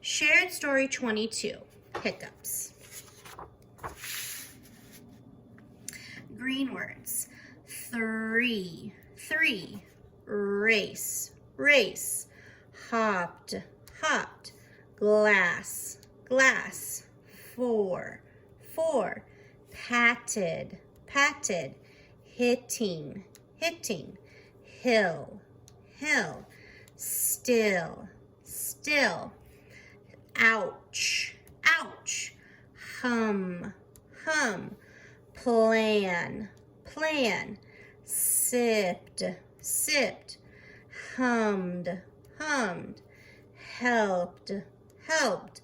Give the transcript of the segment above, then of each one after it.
Shared story 22, Hiccups. Green words. 3, race, race. Hopped, hopped. Glass, glass. 4, patted, patted. Hitting, hitting. Hill, hill. Still, still. Ouch, ouch. Hum, hum. Plan, plan. Sipped, sipped. Hummed, hummed. Helped, helped.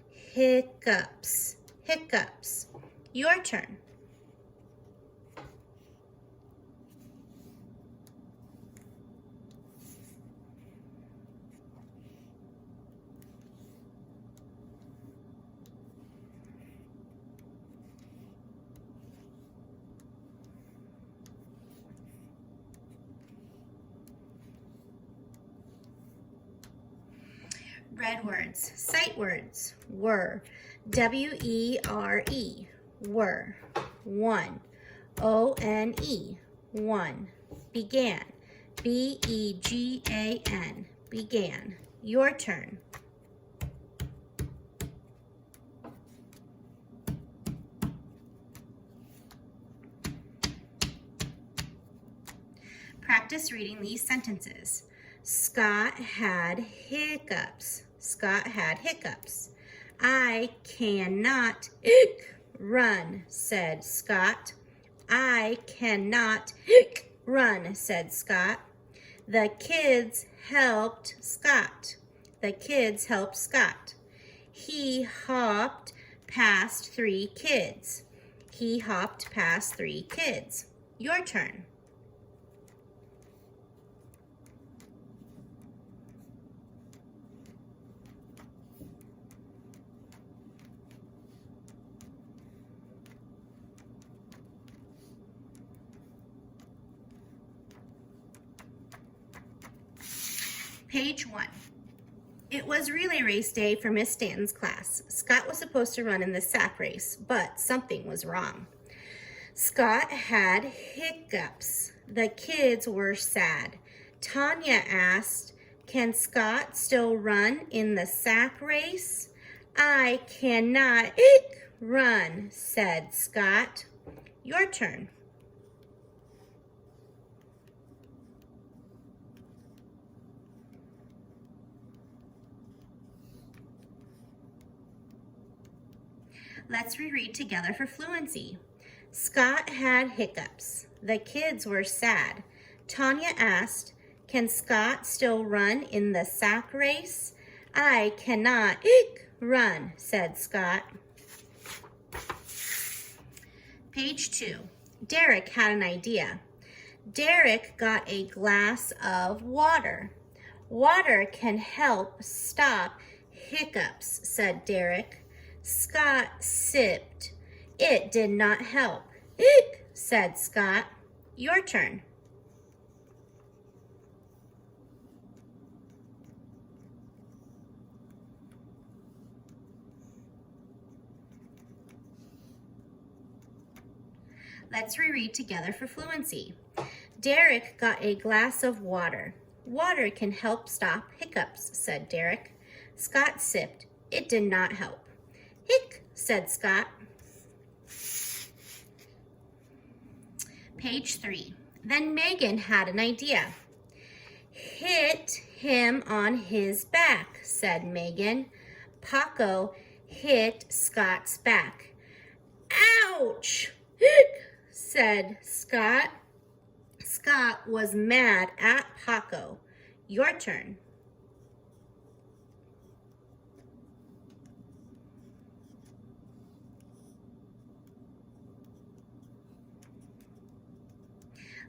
Hiccups, hiccups. Your turn. Red words, sight words, were, W-E-R-E, were. 1, O-N-E, one. Began, B-E-G-A-N, began. Your turn. Practice reading these sentences. Scott had hiccups. Scott had hiccups. I cannot run, said Scott. I cannot run, said Scott. The kids helped Scott. The kids helped Scott. He hopped past 3 kids. He hopped past 3 kids. Your turn. Page 1. It was relay race day for Miss Stanton's class. Scott was supposed to run in the sack race, but something was wrong. Scott had hiccups. The kids were sad. Tanya asked, "Can Scott still run in the sack race?" "I cannot run," said Scott. Your turn. Let's reread together for fluency. Scott had hiccups. The kids were sad. Tanya asked, "Can Scott still run in the sack race?" "I cannot run," said Scott. Page 2. Derek had an idea. Derek got a glass of water. "Water can help stop hiccups," said Derek. Scott sipped. "It did not help," said Scott. Your turn. Let's reread together for fluency. Derek got a glass of water. "Water can help stop hiccups," said Derek. Scott sipped. "It did not help." "Hic," said Scott. Page 3. Then Megan had an idea. "Hit him on his back," said Megan. Paco hit Scott's back. "Ouch!" said Scott. Scott was mad at Paco. Your turn.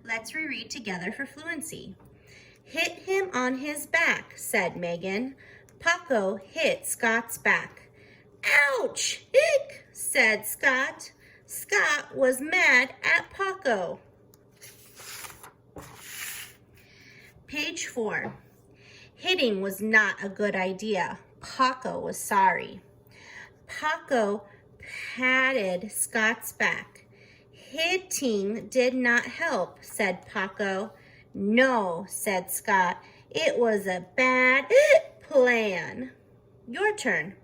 Let's reread together for fluency. "Hit him on his back," said Megan. Paco hit Scott's back. "Ouch!" said Scott. Scott was mad at Paco. Page 4. Hitting was not a good idea. Paco was sorry. Paco patted Scott's back. Hitting did not help, said Paco. No, said Scott. It was a bad plan. Your turn.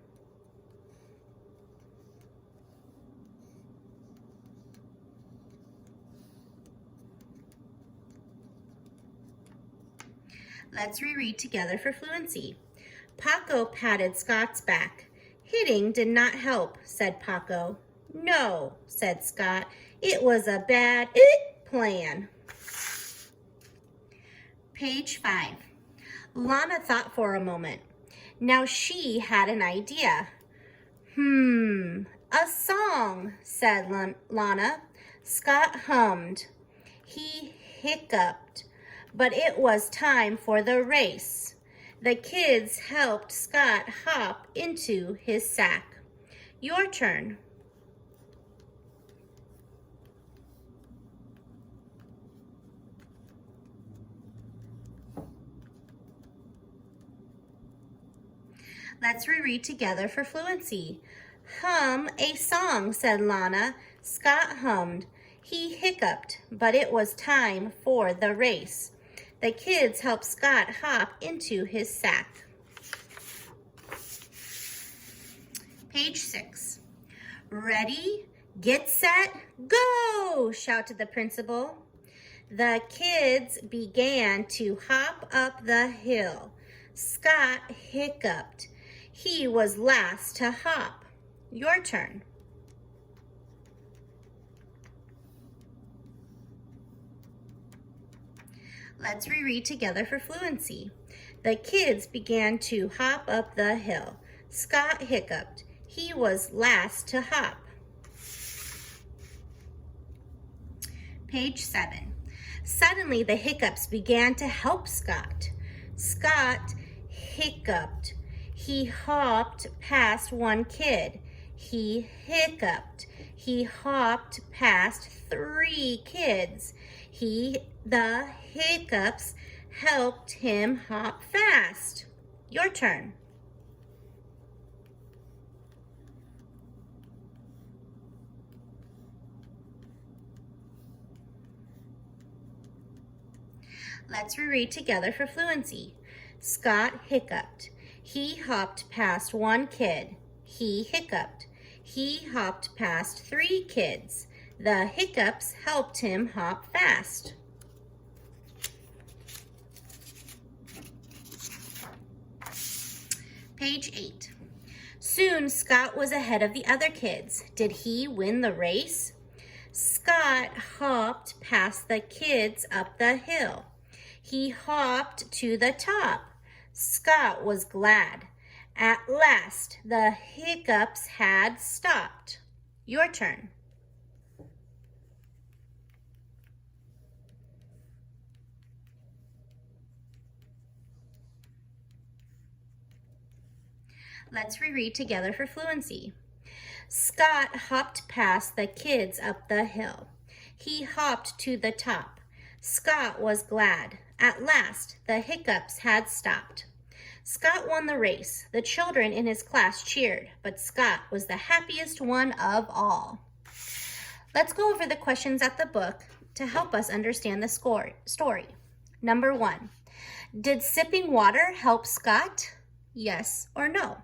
Let's reread together for fluency. Paco patted Scott's back. Hitting did not help, said Paco. No, said Scott. It was a bad plan. Page 5. Lana thought for a moment. Now she had an idea. A song, said Lana. Scott hummed. He hiccuped, but it was time for the race. The kids helped Scott hop into his sack. Your turn. Let's reread together for fluency. Hum a song, said Lana. Scott hummed. He hiccuped, but it was time for the race. The kids helped Scott hop into his sack. Page 6. Ready, get set, go, shouted the principal. The kids began to hop up the hill. Scott hiccuped. He was last to hop. Your turn. Let's reread together for fluency. The kids began to hop up the hill. Scott hiccuped. He was last to hop. Page 7. Suddenly the hiccups began to help Scott. Scott hiccuped. He hopped past one kid. He hiccuped. He hopped past 3 kids. The hiccups helped him hop fast. Your turn. Let's reread together for fluency. Scott hiccuped. He hopped past one kid. He hiccuped. He hopped past 3 kids. The hiccups helped him hop fast. Page 8. Soon Scott was ahead of the other kids. Did he win the race? Scott hopped past the kids up the hill. He hopped to the top. Scott was glad. At last, the hiccups had stopped. Your turn. Let's reread together for fluency. Scott hopped past the kids up the hill. He hopped to the top. Scott was glad. At last, the hiccups had stopped. Scott won the race. The children in his class cheered, but Scott was the happiest one of all. Let's go over the questions at the book to help us understand the story. Number 1, did sipping water help Scott? Yes or no?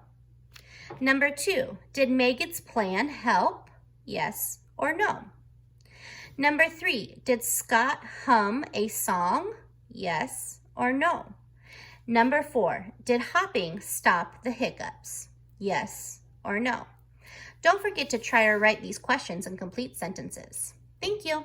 Number 2, did Megan's plan help? Yes or no? Number 3, did Scott hum a song? Yes or no? Number 4, did hopping stop the hiccups? Yes or no? Don't forget to try or write these questions in complete sentences. Thank you.